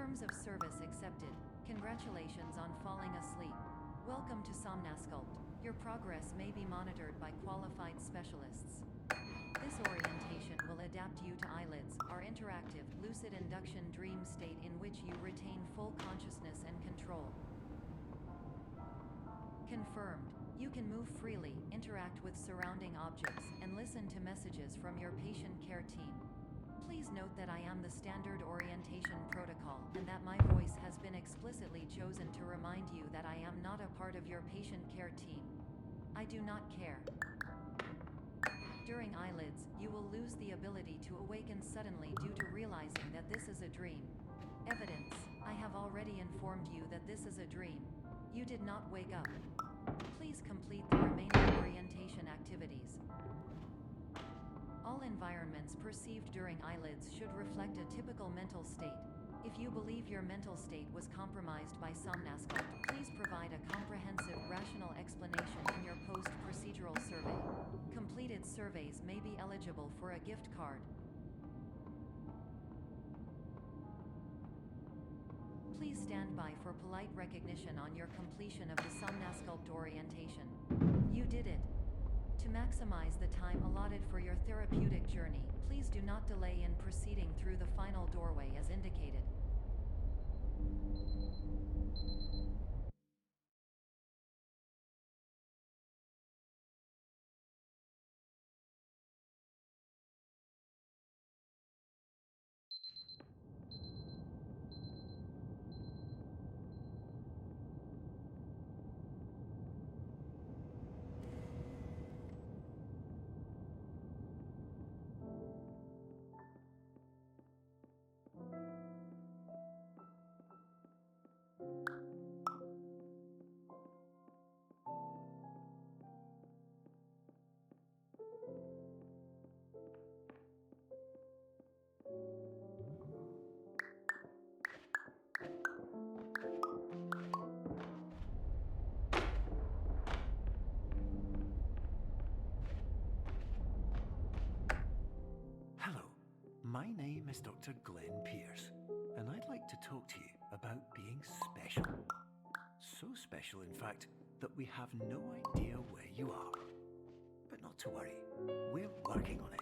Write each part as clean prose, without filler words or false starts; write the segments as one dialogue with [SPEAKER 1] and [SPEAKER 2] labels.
[SPEAKER 1] Terms of service accepted. Congratulations on falling asleep. Welcome to Somnasculpt. Your progress may be monitored by qualified specialists. This orientation will adapt you to eyelids, our interactive, lucid induction dream state in which you retain full consciousness and control. Confirmed. You can move freely, interact with surrounding objects, and listen to messages from your patient care team. Please note that I am the standard orientation protocol, and that my voice has been explicitly chosen to remind you that I am not a part of your patient care team. I do not care. During eyelids, you will lose the ability to awaken suddenly due to realizing that this is a dream. Evidence. I have already informed you that this is a dream. You did not wake up. Please complete the remaining orientation activities. All environments perceived during eyelids should reflect a typical mental state. If you believe your mental state was compromised by Somnasculpt, please provide a comprehensive, rational explanation in your post-procedural survey. Completed surveys may be eligible for a gift card. Please stand by for polite recognition on your completion of the Somnasculpt orientation. You did it. To maximize the time allotted for your therapeutic journey, please do not delay in proceeding through the final doorway as indicated.
[SPEAKER 2] My name is Dr. Glenn Pierce, and I'd like to talk to you about being special. So special, in fact, that we have no idea where you are. But not to worry, we're working on it.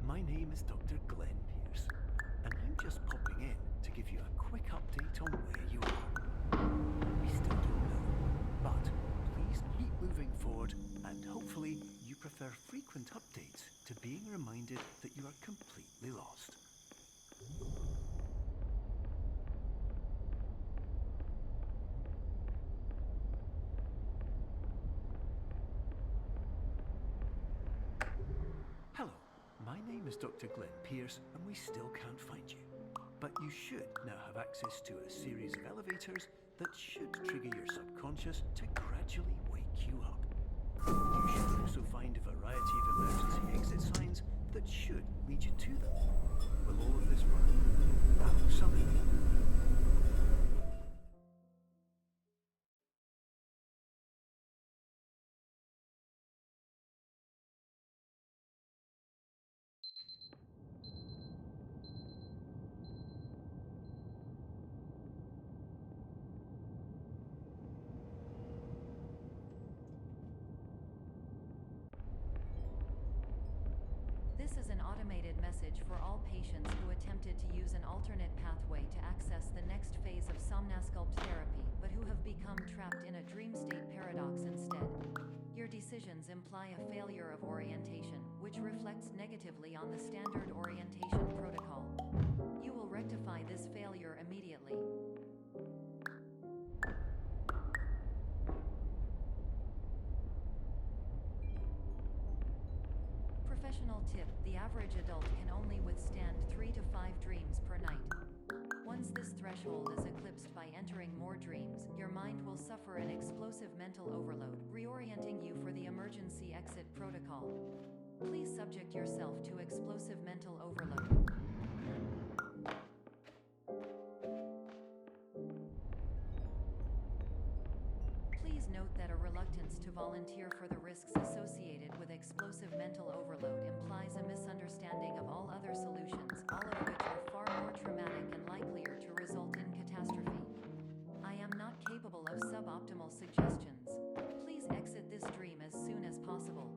[SPEAKER 2] My name is Dr. Glenn Pierce, and I'm just popping in to give you a quick update on where you are. We still don't know, but please keep moving forward, and hopefully you prefer frequent updates to being reminded that you are completely lost. My name is Dr. Glenn Pierce, and we still can't find you. But you should now have access to a series of elevators that should trigger your subconscious to gradually wake you up. You should also find a variety of emergency exit signs that should lead you to them. Will all of this work? That was something.
[SPEAKER 1] This is an automated message for all patients who attempted to use an alternate pathway to access the next phase of Somnasculpt therapy, but who have become trapped in a dream state paradox instead. Your decisions imply a failure of orientation, which reflects negatively on the standard orientation protocol. You will rectify this failure immediately. Professional tip: the average adult can only withstand 3 to 5 dreams per night. Once this threshold is eclipsed by entering more dreams, your mind will suffer an explosive mental overload, reorienting you for the emergency exit protocol. Please subject yourself to explosive mental overload. Please note that a reluctance to volunteer for the risks associated with explosive mental overload implies a misunderstanding of all other solutions, all of which are far more traumatic and likelier to result in catastrophe. I am not capable of suboptimal suggestions. Please exit this dream as soon as possible.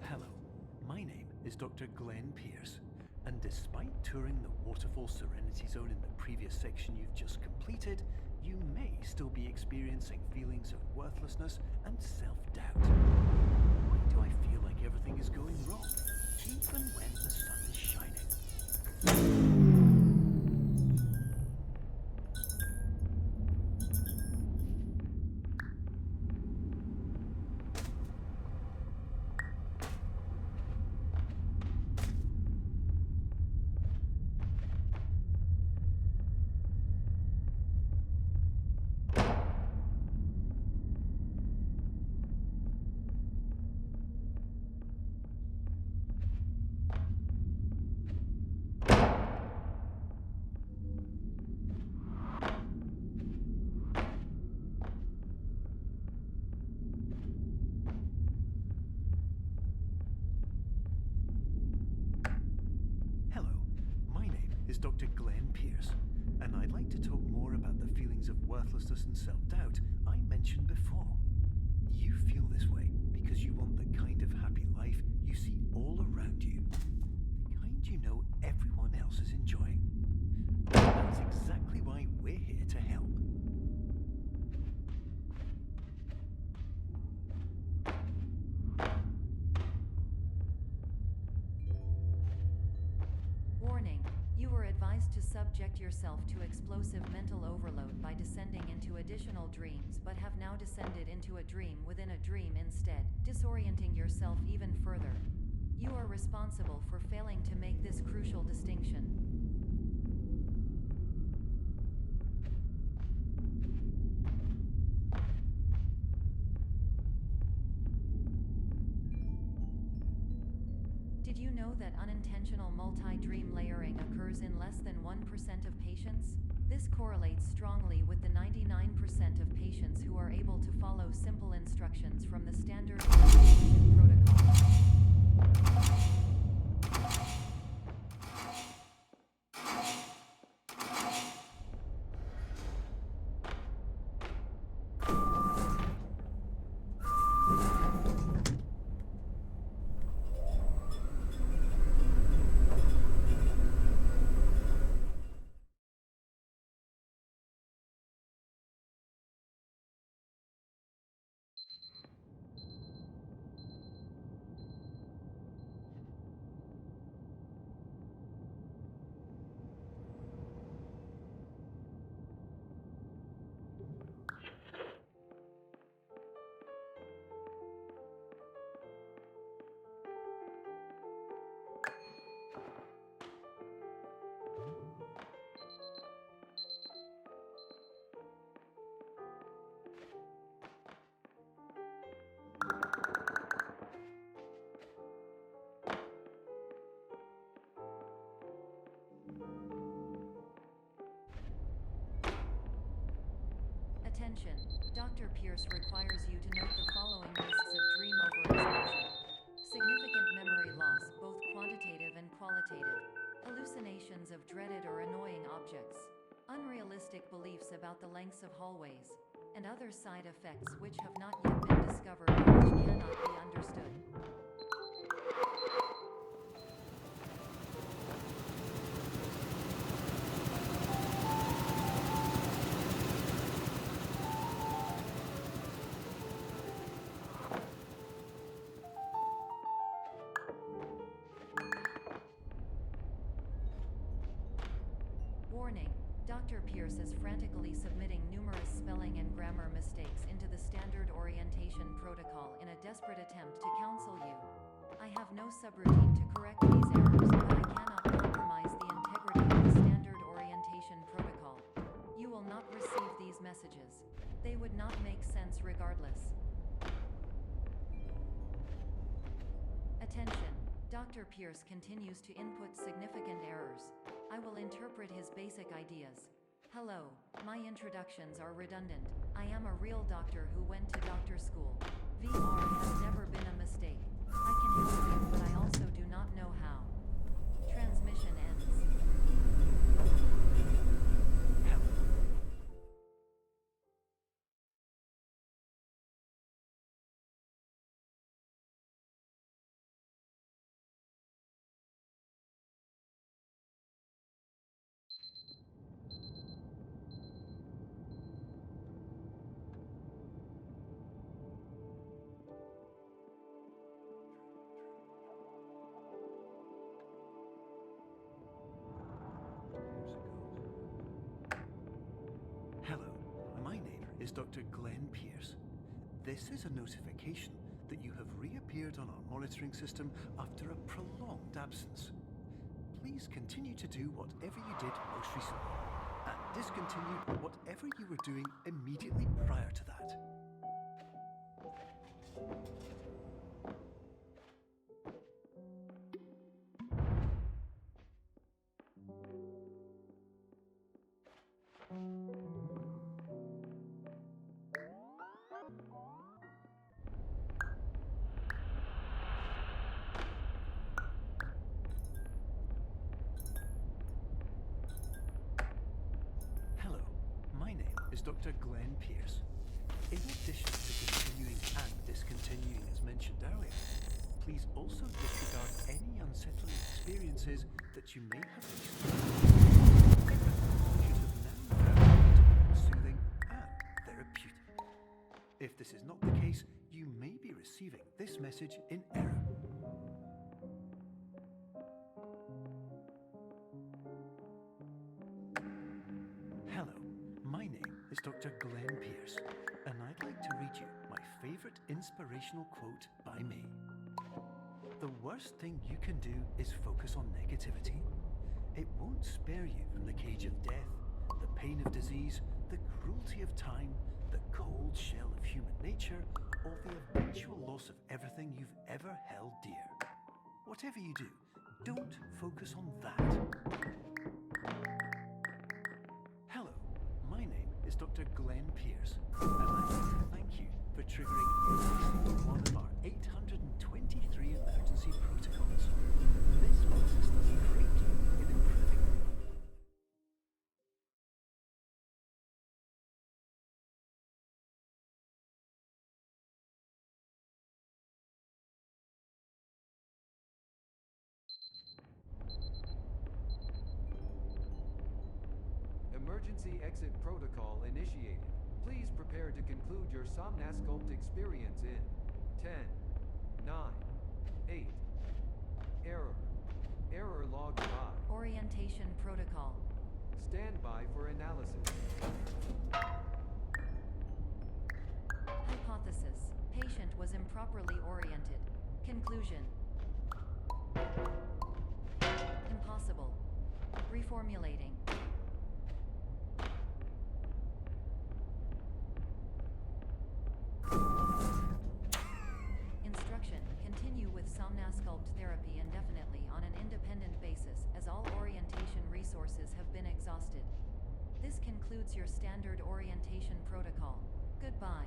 [SPEAKER 2] Hello, my name is Dr. Glenn Pierce, and despite touring the Waterfall Serenity Zone in the previous section you've just completed, you may still be experiencing feelings of worthlessness and self-doubt. Why do I feel like everything is going wrong, even when the sun is shining? Hello, my name is Dr. Glenn Pierce, and I'd like to talk more about the feelings of worthlessness and self-doubt I mentioned before. You feel this way because you want the kind of happy life you see all around you, the kind you know everyone else is enjoying. And that's exactly why we're here to help.
[SPEAKER 1] Warning, you were advised to subject yourself to explosive mental overload by descending into additional dreams, but have now descended into a dream within a dream instead, disorienting yourself even further. You are responsible for failing to make this crucial distinction. Did you know that unintentional multi-dream layering occurs in less than 1% of patients? This correlates strongly with the 99% of patients who are able to follow simple instructions from the standard meditation protocol. Attention, Dr. Pierce requires you to note the following risks of dream overexposure. Significant memory loss, both quantitative and qualitative. Hallucinations of dreaded or annoying objects. Unrealistic beliefs about the lengths of hallways. And other side effects which have not yet been discovered or which cannot be understood. Dr. Pierce is frantically submitting numerous spelling and grammar mistakes into the standard orientation protocol in a desperate attempt to counsel you. I have no subroutine to correct these errors, but I cannot compromise the integrity of the standard orientation protocol. You will not receive these messages. They would not make sense regardless. Attention! Dr. Pierce continues to input significant errors. I will interpret his basic ideas. Hello, my introductions are redundant. I am a real doctor who went to doctor school. VR has never been a mistake. I can help you, but I also do not know how. Transmission ends.
[SPEAKER 2] Hello, my name is Dr. Glenn Pierce. This is a notification that you have reappeared on our monitoring system after a prolonged absence. Please continue to do whatever you did most recently, and discontinue whatever you were doing immediately prior to that. Hello, my name is Dr. Glenn Pierce. In addition to continuing and discontinuing as mentioned earlier, please also disregard any unsettling experiences that you may have recently. Should have now found soothing and therapeutic. If this is not the case, you may be receiving this message in error. Hello, my name is Dr. Glenn Pierce, and I'd like to read you my favorite inspirational quote by me. The worst thing you can do is focus on negativity. It won't spare you from the cage of death, the pain of disease, the cruelty of time, the cold shell of human nature, or the eventual loss of everything you've ever held dear. Whatever you do, don't focus on that. Hello, my name is Dr. Glenn Pierce, and I'd like to thank you for triggering every single one of our 823 emergency protocols. This will assist us greatly in improving them.
[SPEAKER 3] Emergency exit protocol initiated. Please prepare to conclude your Somnasculpt experience in 10, 9, 8. Error. Error logged by.
[SPEAKER 1] Orientation protocol.
[SPEAKER 3] Stand by for analysis.
[SPEAKER 1] Hypothesis. Patient was improperly oriented. Conclusion. Impossible. Reformulating. Instruction. Continue with Somnasculpt therapy indefinitely on an independent basis, as all orientation resources have been exhausted. This concludes your standard orientation protocol. Goodbye.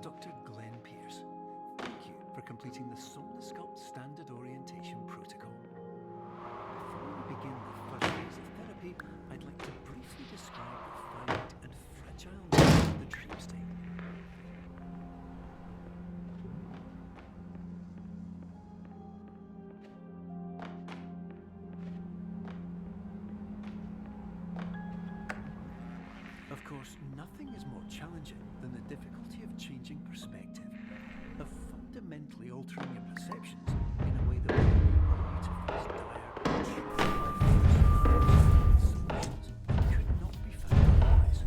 [SPEAKER 2] Dr. Glenn Pierce. Thank you for completing the Somnosculpt Standard Orientation Protocol. Before we begin the first phase of therapy, I'd like to briefly describe the finite and fragile nature of the dream state. Of course, nothing is more challenging than the difficulty of changing perspective, of fundamentally altering your perceptions in a way that will enable you to face dire, true-life solutions that could not be found otherwise.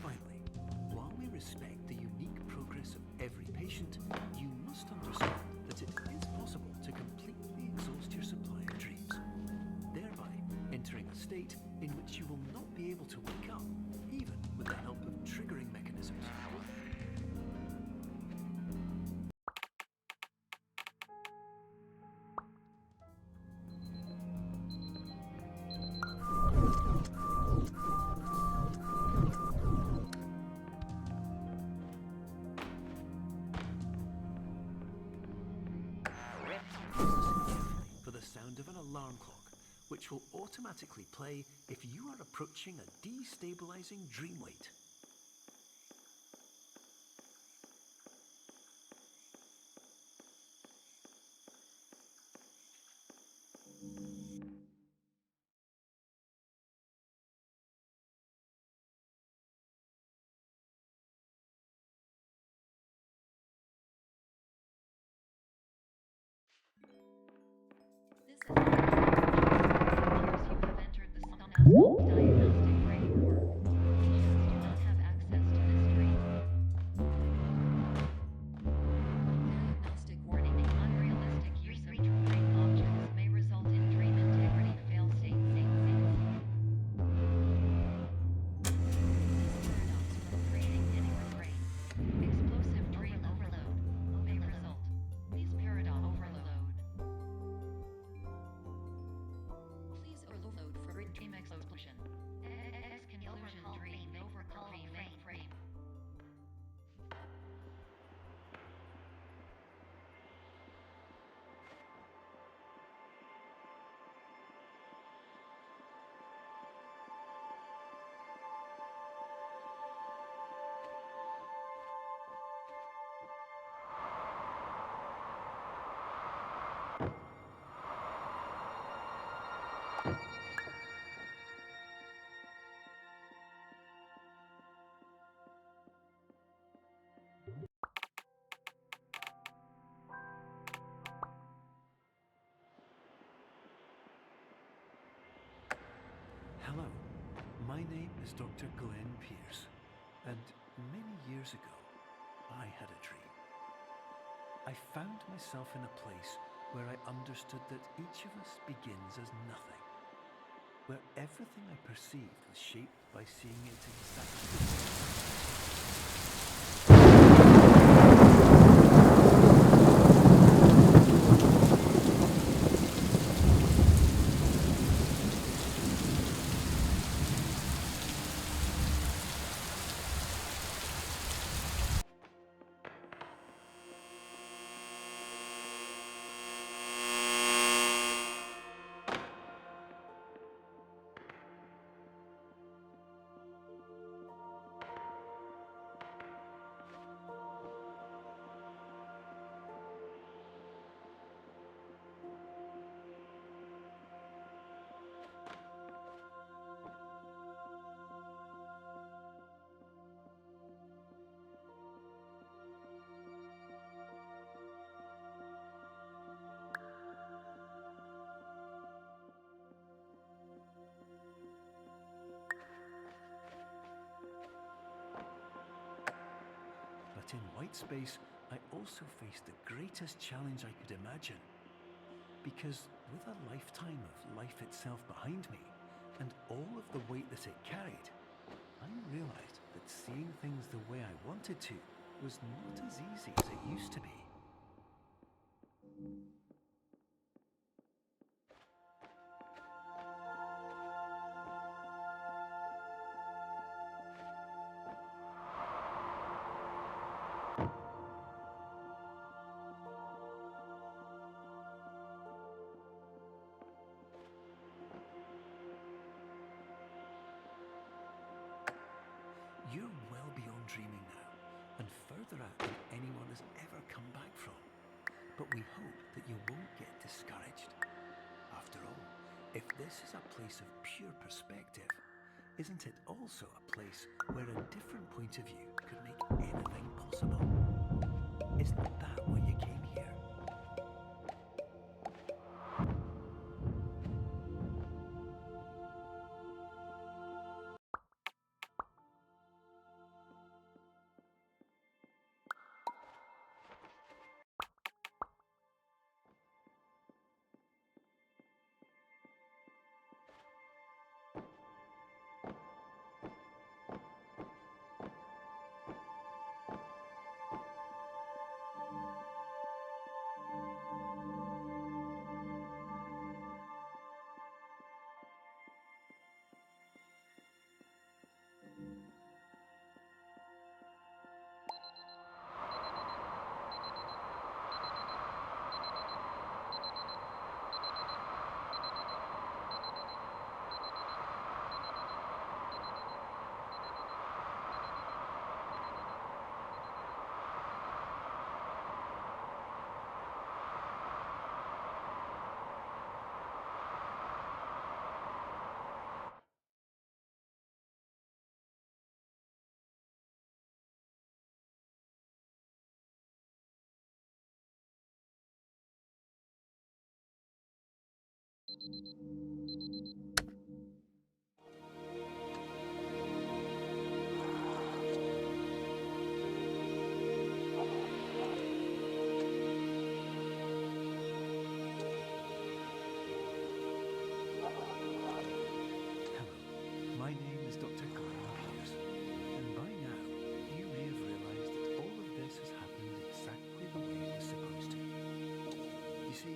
[SPEAKER 2] Finally, while we respect the unique progress of every patient, you must understand that it is possible to completely exhaust your supply of dreams, thereby entering a state in which you will not be able to wake up, even with the help of triggering mechanisms. Listen carefully for the sound of an alarm clock, which will automatically play if you are approaching a destabilizing dream weight.
[SPEAKER 1] This is you have entered the Somnosculpt diagnostic framework. Patients do not have access to this dream. Diagnostic warning: unrealistic use of dream objects may result in dream integrity fail-state. This paradox from creating any brain. Explosive dream overload may result. Please paradox overload. Please overload for dream explosion. Conclusion dream overcall frame.
[SPEAKER 2] Hello, my name is Dr. Glenn Pierce, and many years ago, I had a dream. I found myself in a place where I understood that each of us begins as nothing, where everything I perceived was shaped by seeing it exactly the same. in white space, I also faced the greatest challenge I could imagine. Because with a lifetime of life itself behind me, and all of the weight that it carried, I realized that seeing things the way I wanted to was not as easy as it used to be. You're well beyond dreaming now, and further out than anyone has ever come back from. But we hope that you won't get discouraged. After all, if this is a place of pure perspective, isn't it also a place where a different point of view could make anything possible? Isn't that why you came here? Hello, my name is Dr. Glenn Pierce, and by now you may have realized that all of this has happened exactly the way it was supposed to. You see,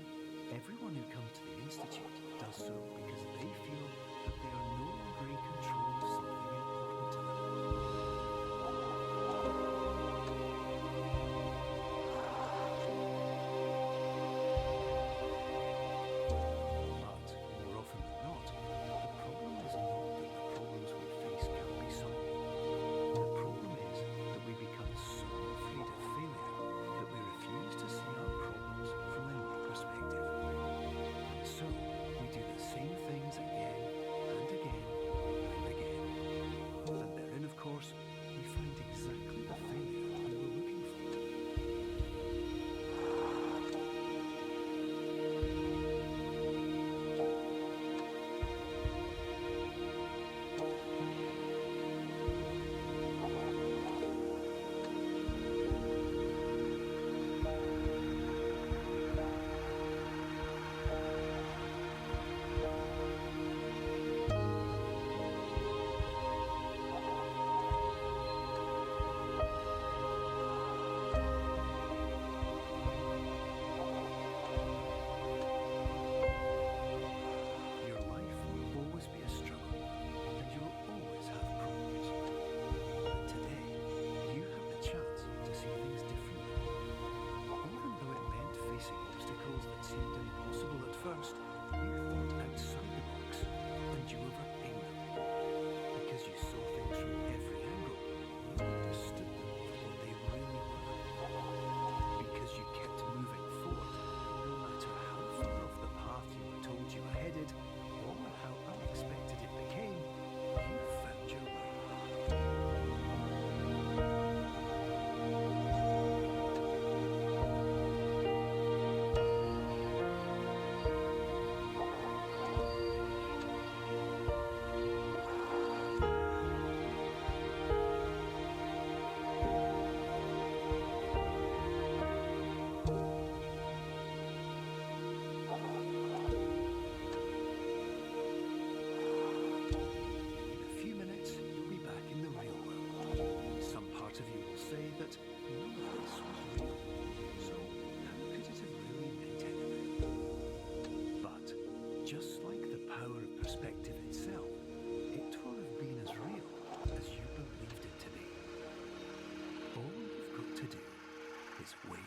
[SPEAKER 2] everyone who comes to the Institute does so because they feel that they are no longer in control of something important to them. But more often than not, the problem is not that the problems we face can't be solved. The problem is that we become so afraid of failure that we refuse to see our problems from a new perspective. And so we do the same things again and again and again. And therein, of course, we find exactly the failure we were looking for. Your life will always be a struggle, and you will always have problems. But today, you have the chance to see things differently. Even though it meant facing obstacles that seemed impossible at first, you thought outside the box, and you overcame them. Because you saw things from every angle, you understood them for what they really were. Because you kept moving forward, no matter how far off the path you were told you were headed, or how unexpected it became, you found your way. wait.